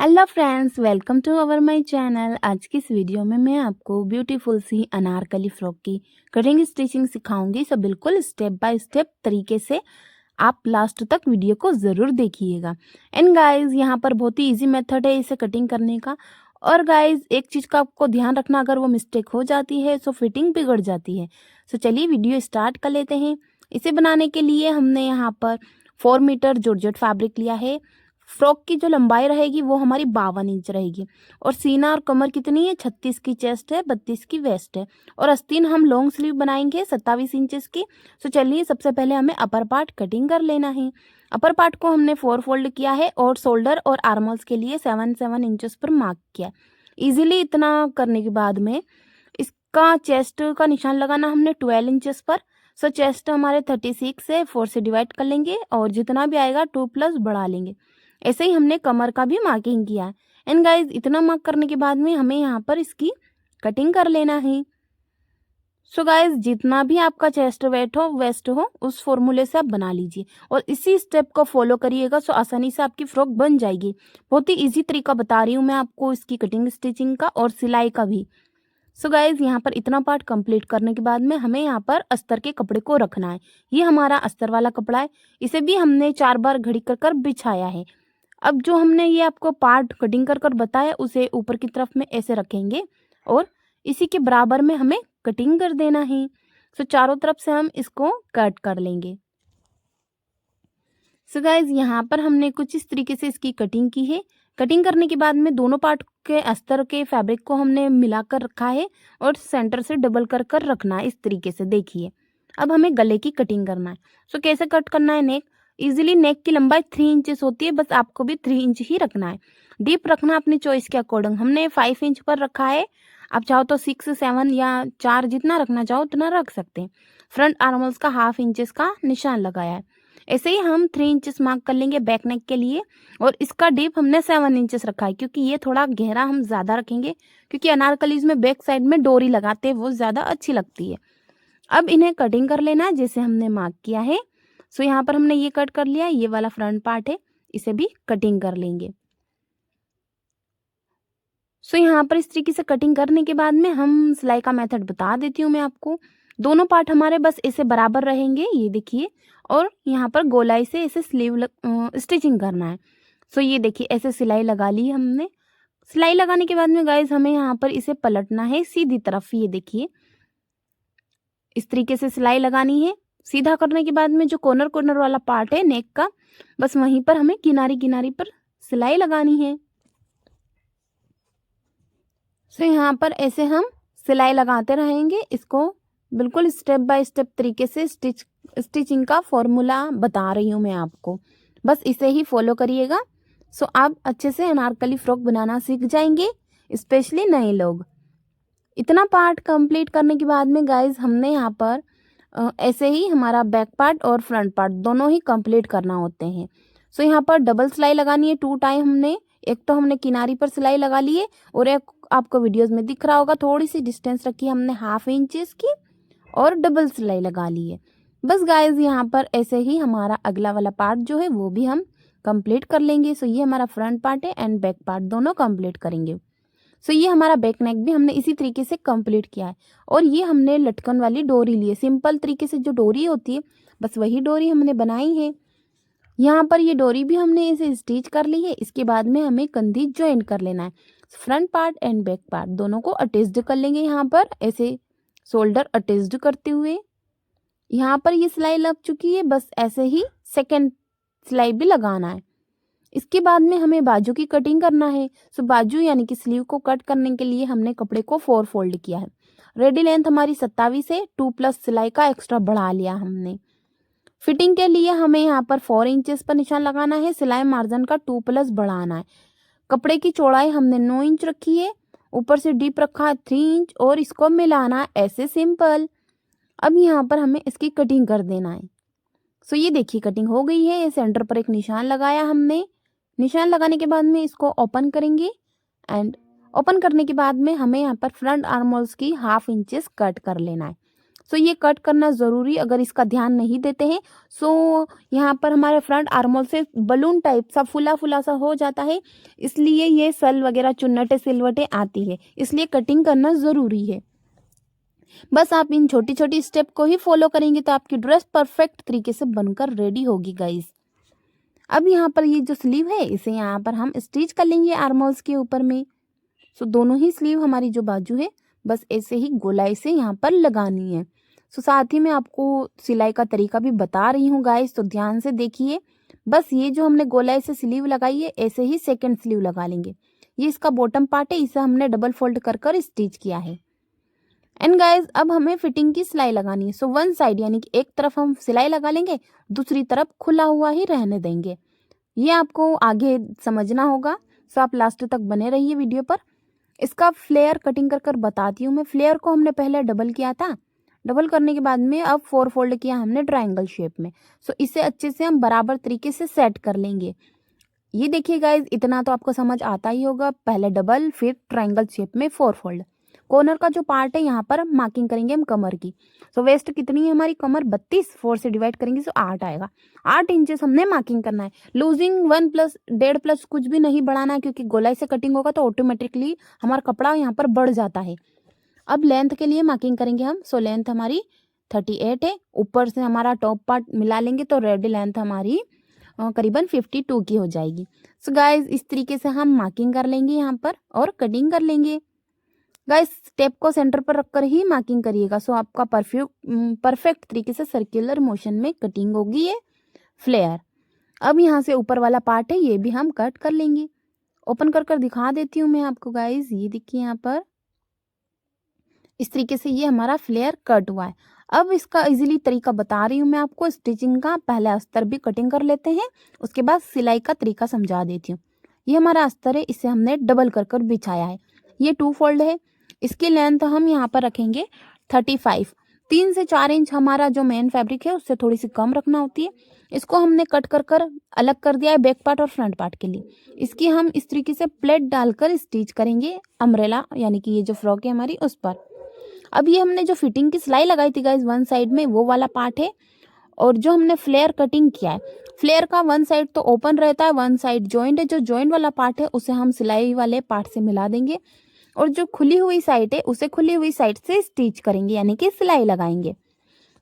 Hello friends, welcome to our my channel. आज की इस वीडियो में मैं आपको ब्यूटीफुल सी अनारकली फ्रॉक की कटिंग स्टिचिंग सिखाऊंगी। सो बिल्कुल स्टेप बाय स्टेप तरीके से आप लास्ट तक वीडियो को ज़रूर देखिएगा। एंड गाइस, यहाँ पर बहुत ही इजी मेथड है इसे कटिंग करने का। और गाइस, एक चीज़ का आपको ध्यान रखना, अगर वो मिस्टेक हो जाती है तो फिटिंग बिगड़ जाती है। सो चलिए वीडियो स्टार्ट कर लेते हैं। इसे बनाने के लिए हमने यहाँ पर 4 मीटर जॉर्जेट फैब्रिक लिया है। फ्रॉक की जो लंबाई रहेगी वो हमारी 52 इंच रहेगी। और सीना और कमर कितनी है, 36 की चेस्ट है, 32 की वेस्ट है। और आस्तीन हम लॉन्ग स्लीव बनाएंगे 27 इंचेस की। सो चलिए सबसे पहले हमें अपर पार्ट कटिंग कर लेना है। अपर पार्ट को हमने 4 फोल्ड किया है और शोल्डर और आर्मल्स के लिए 7 इंचेस पर मार्क किया। इजीली इतना करने के बाद में इसका चेस्ट का निशान लगाना हमने 12 इंचेस पर। सो चेस्ट हमारे 36 है, 4 से डिवाइड कर लेंगे और जितना भी आएगा 2 प्लस बढ़ा लेंगे। ऐसे ही हमने कमर का भी मार्किंग किया है। एंड गाइज, इतना मार्क करने के बाद में हमें यहाँ पर इसकी कटिंग कर लेना है। सो गाइज, जितना भी आपका चेस्ट वेट हो वेस्ट हो उस फॉर्मूले से आप बना लीजिए और इसी स्टेप को फॉलो करिएगा। सो आसानी से आपकी फ्रॉक बन जाएगी। बहुत ही इजी तरीका बता रही हूँ मैं आपको इसकी कटिंग स्टिचिंग का और सिलाई का भी। सो गाइज, यहाँ पर इतना पार्ट कंप्लीट करने के बाद में हमें यहाँ पर अस्तर के कपड़े को रखना है। ये हमारा अस्तर वाला कपड़ा है। इसे भी हमने 4 बार घड़ी कर बिछाया है। अब जो हमने ये आपको पार्ट कटिंग कर बताया उसे ऊपर की तरफ में ऐसे रखेंगे और इसी के बराबर में हमें कटिंग कर देना है। सो चारों तरफ से हम इसको कट कर लेंगे। सो गाइज, यहाँ पर हमने कुछ इस तरीके से इसकी कटिंग की है। कटिंग करने के बाद में दोनों पार्ट के अस्तर के फैब्रिक को हमने मिलाकर रखा है और सेंटर से डबल कर रखना है। इस तरीके से देखिए। अब हमें गले की कटिंग करना है। सो कैसे कट करना है नेक। इजीली नेक की लंबाई 3 इंचेस होती है, बस आपको भी 3 इंच ही रखना है। डीप रखना अपनी चॉइस के अकॉर्डिंग। हमने 5 इंच पर रखा है। आप चाहो तो 6, 7 या 4 जितना रखना चाहो उतना रख सकते हैं। फ्रंट आर्मल्स का 1/2 इंचेस का निशान लगाया है। ऐसे ही हम 3 इंचेस मार्क कर लेंगे बैक नेक के लिए। और इसका डीप हमने 7 इंचेस रखा है, क्योंकि ये थोड़ा गहरा हम ज़्यादा रखेंगे, क्योंकि अनारकलीज में बैक साइड में डोरी लगाते हैं वो ज़्यादा अच्छी लगती है। अब इन्हें कटिंग कर लेना है जैसे हमने मार्क किया है। सो यहाँ पर हमने ये कट कर लिया। ये वाला फ्रंट पार्ट है, इसे भी कटिंग कर लेंगे। सो यहाँ पर इस तरीके से कटिंग करने के बाद में हम सिलाई का मेथड बता देती हूँ मैं आपको। दोनों पार्ट हमारे बस ऐसे बराबर रहेंगे, ये देखिए। और यहाँ पर गोलाई से ऐसे स्टिचिंग करना है। सो ये देखिए, ऐसे सिलाई लगा ली हमने। सिलाई लगाने के बाद में गाइज हमें यहाँ पर इसे पलटना है सीधी तरफ। ये देखिए, इस तरीके से सिलाई लगानी है। सीधा करने के बाद में जो कॉर्नर कॉर्नर वाला पार्ट है नेक का, बस वहीं पर हमें किनारी किनारी पर सिलाई लगानी है। सो यहाँ पर ऐसे हम सिलाई लगाते रहेंगे। इसको बिल्कुल स्टेप बाय स्टेप तरीके से स्टिचिंग का फॉर्मूला बता रही हूँ मैं आपको, बस इसे ही फॉलो करिएगा। सो आप अच्छे से अनारकली फ्रॉक बनाना सीख जाएंगे, स्पेशली नए लोग। इतना पार्ट कंप्लीट करने के बाद में गाइज हमने यहाँ पर ऐसे ही हमारा बैक पार्ट और फ्रंट पार्ट दोनों ही कंप्लीट करना होते हैं। सो यहाँ पर डबल सिलाई लगानी है 2 टाइम हमने। एक तो हमने किनारी पर सिलाई लगा ली है और एक आपको वीडियोस में दिख रहा होगा, थोड़ी सी डिस्टेंस रखी हमने 1/2 इंचेस की और डबल सिलाई लगा ली है। बस गाइज, यहाँ पर ऐसे ही हमारा अगला वाला पार्ट जो है वो भी हम कंप्लीट कर लेंगे। सो ये हमारा फ्रंट पार्ट है एंड बैक पार्ट दोनों कंप्लीट करेंगे। सो ये हमारा बैक नेक भी हमने इसी तरीके से कंप्लीट किया है। और ये हमने लटकन वाली डोरी ली है। सिंपल तरीके से जो डोरी होती है बस वही डोरी हमने बनाई है। यहाँ पर ये डोरी भी हमने इसे स्टिच कर ली है। इसके बाद में हमें कंधी ज्वाइन कर लेना है। Front part and back part दोनों को अटैच्ड कर लेंगे। यहाँ पर ऐसे शोल्डर अटैच्ड करते हुए यहाँ पर ये सिलाई लग चुकी है, बस ऐसे ही सेकेंड सिलाई भी लगाना है। इसके बाद में हमें बाजू की कटिंग करना है। सो बाजू यानी कि स्लीव को कट करने के लिए हमने कपड़े को 4 फोल्ड किया है। रेडी लेंथ हमारी 27 है, 2 प्लस सिलाई का एक्स्ट्रा बढ़ा लिया हमने। फिटिंग के लिए हमें यहाँ पर 4 इंचेस पर निशान लगाना है। सिलाई मार्जिन का 2 प्लस बढ़ाना है। कपड़े की चौड़ाई हमने 9 इंच रखी है, ऊपर से डीप रखा है 3 इंच और इसको मिलाना है ऐसे सिंपल। अब यहाँ पर हमें इसकी कटिंग कर देना है। सो ये देखिए, कटिंग हो गई है। सेंटर पर एक निशान लगाया हमने। निशान लगाने के बाद में इसको ओपन करेंगे एंड ओपन करने के बाद में हमें यहाँ पर फ्रंट आर्म होल्स की 1/2 इंचेस कट कर लेना है। सो ये कट करना ज़रूरी, अगर इसका ध्यान नहीं देते हैं सो यहाँ पर हमारे फ्रंट आर्मोल से बलून टाइप सा फुला फुला सा हो जाता है, इसलिए ये सल वगैरह चुन्नटे सिलवटें आती है, इसलिए कटिंग करना ज़रूरी है। बस आप इन छोटी छोटी स्टेप को ही फॉलो करेंगे तो आपकी ड्रेस परफेक्ट तरीके से बनकर रेडी होगी गाइस। अब यहाँ पर ये जो स्लीव है इसे यहाँ पर हम स्टिच कर लेंगे आर्मोल्स के ऊपर में। सो दोनों ही स्लीव हमारी जो बाजू है बस ऐसे ही गोलाई से यहाँ पर लगानी है। सो साथ ही मैं आपको सिलाई का तरीका भी बता रही हूँ गाइस, तो ध्यान से देखिए। बस ये जो हमने गोलाई से स्लीव लगाई है ऐसे ही सेकंड स्लीव लगा लेंगे। ये इसका बॉटम पार्ट है, इसे हमने डबल फोल्ड कर कर स्टिच किया है। एंड गाइज अब हमें फिटिंग की सिलाई लगानी है। सो वन साइड यानी कि एक तरफ हम सिलाई लगा लेंगे, दूसरी तरफ खुला हुआ ही रहने देंगे। ये आपको आगे समझना होगा, सो आप लास्ट तक बने रहिए वीडियो पर। इसका फ्लेयर कटिंग कर कर बताती हूँ मैं। फ्लेयर को हमने पहले डबल किया था, डबल करने के बाद में अब 4 फोल्ड किया हमने ट्रायंगल शेप में। सो इसे अच्छे से हम बराबर तरीके से सेट कर लेंगे। ये देखिए गाइज, इतना तो आपको समझ आता ही होगा, पहले डबल फिर ट्रायंगल शेप में 4 फोल्ड। कॉर्नर का जो पार्ट है यहाँ पर मार्किंग करेंगे हम कमर की। सो वेस्ट कितनी है हमारी कमर 32, 4 से डिवाइड करेंगे तो 8 आएगा। 8 इंचेस हमने मार्किंग करना है। लूजिंग 1 प्लस 1.5 प्लस कुछ भी नहीं बढ़ाना है, क्योंकि गोलाई से कटिंग होगा तो ऑटोमेटिकली हमारा कपड़ा यहाँ पर बढ़ जाता है। अब लेंथ के लिए मार्किंग करेंगे हम। सो लेंथ हमारी 38 है, ऊपर से हमारा टॉप पार्ट मिला लेंगे तो रेडी लेंथ हमारी करीबन 52 की हो जाएगी। सो गाइज इस तरीके से हम मार्किंग कर लेंगे यहाँ पर और कटिंग कर लेंगे। गाइस स्टेप को सेंटर पर रखकर ही मार्किंग करिएगा, सो आपका परफेक्ट तरीके से सर्कुलर मोशन में कटिंग होगी ये फ्लेयर। अब यहाँ से ऊपर वाला पार्ट है ये भी हम कट कर लेंगे। ओपन कर कर दिखा देती हूँ मैं आपको गाइस, ये देखिए यहाँ पर इस तरीके से ये हमारा फ्लेयर कट हुआ है। अब इसका इजीली तरीका बता रही हूँ मैं आपको स्टिचिंग का। पहले अस्तर भी कटिंग कर लेते हैं, उसके बाद सिलाई का तरीका समझा देती हूँ। ये हमारा अस्तर है, इसे हमने डबल कर कर बिछाया है। ये 2 फोल्ड है, इसकी लेंथ हम यहाँ पर रखेंगे 35। 3 से 4 इंच हमारा जो मेन फैब्रिक है उससे थोड़ी सी कम रखना होती है। इसको हमने कट कर कर अलग कर दिया है बैक पार्ट और फ्रंट पार्ट के लिए। इसकी हम इस तरीके से प्लेट डालकर स्टिच करेंगे अम्ब्रेला यानी कि ये जो फ्रॉक है हमारी उस पर। अब ये हमने जो फिटिंग की सिलाई लगाई थी गाइज वन साइड में वो वाला पार्ट है, और जो हमने फ्लेयर कटिंग किया है फ्लेयर का वन साइड तो ओपन रहता है, वन साइड जॉइंट है। जो जॉइंट वाला पार्ट है उसे हम सिलाई वाले पार्ट से मिला देंगे, और जो खुली हुई साइड है उसे खुली हुई साइड से स्टिच करेंगे यानी कि सिलाई लगाएंगे।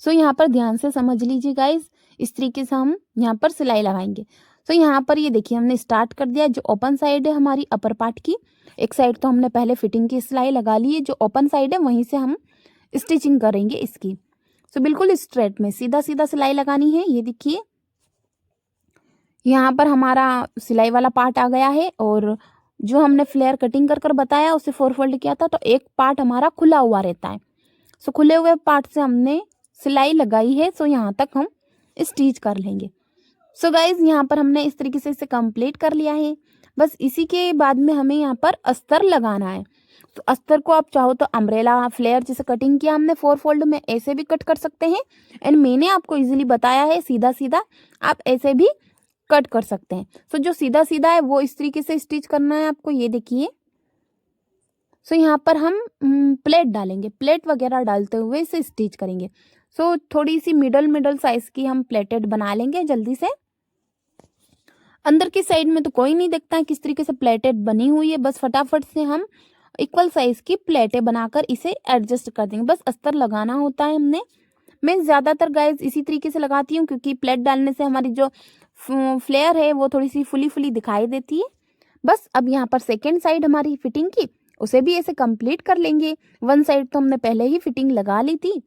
सो यहाँ पर ध्यान से समझ लीजिए गाइज, इस तरीके से हम यहाँ पर सिलाई लगाएंगे। सो यहाँ पर ये देखिए हमने स्टार्ट कर दिया। जो ओपन साइड है हमारी अपर पार्ट की, एक साइड तो हमने पहले फिटिंग की सिलाई लगा ली है, जो ओपन साइड है वहीं से हम स्टिचिंग करेंगे इसकी। सो बिल्कुल स्ट्रेट में सीधा सीधा सिलाई लगानी है। ये देखिए यहाँ पर हमारा सिलाई वाला पार्ट आ गया है, और जो हमने फ्लेयर कटिंग कर कर बताया उसे 4 फोल्ड किया था, तो एक पार्ट हमारा खुला हुआ रहता है। सो खुले हुए पार्ट से हमने सिलाई लगाई है, सो यहाँ तक हम स्टिच कर लेंगे। सो गाइज यहाँ पर हमने इस तरीके से इसे कंप्लीट कर लिया है। बस इसी के बाद में हमें यहाँ पर अस्तर लगाना है। तो अस्तर को आप चाहो तो अम्ब्रेला फ्लेयर जैसे कटिंग किया हमने 4 फोल्ड में ऐसे भी कट कर सकते हैं, एंड मैंने आपको इजीली बताया है सीधा सीधा आप ऐसे भी कट कर सकते हैं। सो जो सीधा सीधा है वो इस तरीके से स्टिच करना है आपको। ये देखिए सो यहाँ पर हम प्लेट डालेंगे, प्लेट वगैरह डालते हुए इसे स्टिच करेंगे। सो थोड़ी सी मिडल साइज की हम प्लेटेड बना लेंगे जल्दी से। अंदर की साइड में तो कोई नहीं देखता है किस तरीके से प्लेटेड बनी हुई है, बस फटाफट से हम इक्वल साइज की प्लेटें बनाकर इसे एडजस्ट कर देंगे। बस अस्तर लगाना होता है हमने। मैं ज़्यादातर गाइज इसी तरीके से लगाती हूँ, क्योंकि प्लेट डालने से हमारी जो फ्लेयर है वो थोड़ी सी फुली फुली दिखाई देती है। बस अब यहाँ पर सेकेंड साइड हमारी फिटिंग की उसे भी ऐसे कंप्लीट कर लेंगे। वन साइड तो हमने पहले ही फिटिंग लगा ली थी,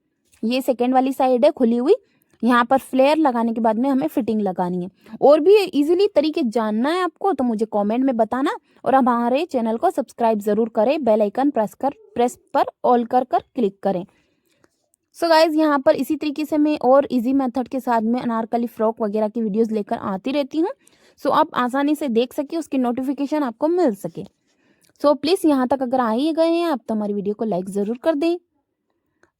ये सेकेंड वाली साइड है खुली हुई। यहाँ पर फ्लेयर लगाने के बाद में हमें फिटिंग लगानी है। और भी इजीली तरीके जानना है आपको तो मुझे कमेंट में बताना, और हमारे चैनल को सब्सक्राइब जरूर करें, बेल आइकन प्रेस पर ऑल कर क्लिक करें। सो गाइज यहाँ पर इसी तरीके से मैं और इजी मेथड के साथ में अनारकली फ्रॉक वगैरह की वीडियोस लेकर आती रहती हूँ, सो आप आसानी से देख सके, उसकी नोटिफिकेशन आपको मिल सके। सो प्लीज़ यहाँ तक अगर आ ही गए हैं आप तो हमारी वीडियो को लाइक ज़रूर कर दें।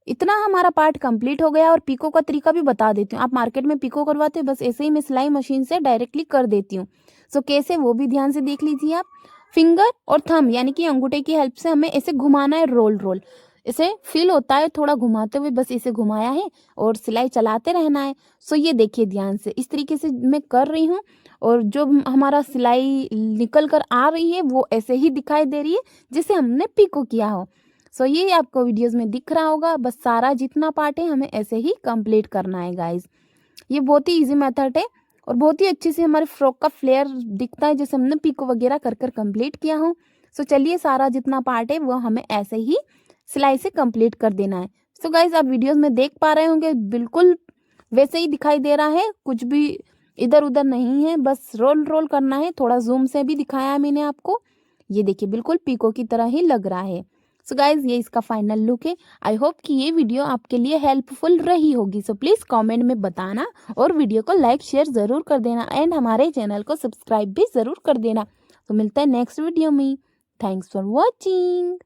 इतना हमारा पार्ट कंप्लीट हो गया। और पीको का तरीका भी बता देती हूँ। आप मार्केट में पीको करवाते हो, बस ऐसे ही मैं सिलाई मशीन से डायरेक्टली कर देती हूँ। सो कैसे वो भी ध्यान से देख लीजिए आप। फिंगर और थंब यानी कि अंगूठे की हेल्प से हमें ऐसे घुमाना है, रोल इसे फील होता है थोड़ा घुमाते हुए, बस इसे घुमाया है और सिलाई चलाते रहना है। सो ये देखिए ध्यान से इस तरीके से मैं कर रही हूँ और जो हमारा सिलाई निकल कर आ रही है वो ऐसे ही दिखाई दे रही है जैसे हमने पिको किया हो। सो ये आपको वीडियोस में दिख रहा होगा। बस सारा जितना पार्ट है हमें ऐसे ही कंप्लीट करना है गाइज। ये बहुत ही इजी मेथड है और बहुत ही अच्छे से हमारे फ्रॉक का फ्लेयर दिखता है जैसे हमने पिको वगैरह कर कर कंप्लीट किया हो। सो चलिए सारा जितना पार्ट है वो हमें ऐसे ही सिलाई से कंप्लीट कर देना है। सो गाइज आप वीडियोस में देख पा रहे होंगे बिल्कुल वैसे ही दिखाई दे रहा है, कुछ भी इधर उधर नहीं है, बस रोल रोल करना है। थोड़ा जूम से भी दिखाया है मैंने आपको। ये देखिए बिल्कुल पीको की तरह ही लग रहा है। सो गाइज ये इसका फाइनल लुक है। आई होप कि ये वीडियो आपके लिए हेल्पफुल रही होगी। सो प्लीज़ कमेंट में बताना और वीडियो को लाइक शेयर ज़रूर कर देना एंड हमारे चैनल को सब्सक्राइब भी ज़रूर कर देना। तो मिलता है नेक्स्ट वीडियो में। Thanks for watching.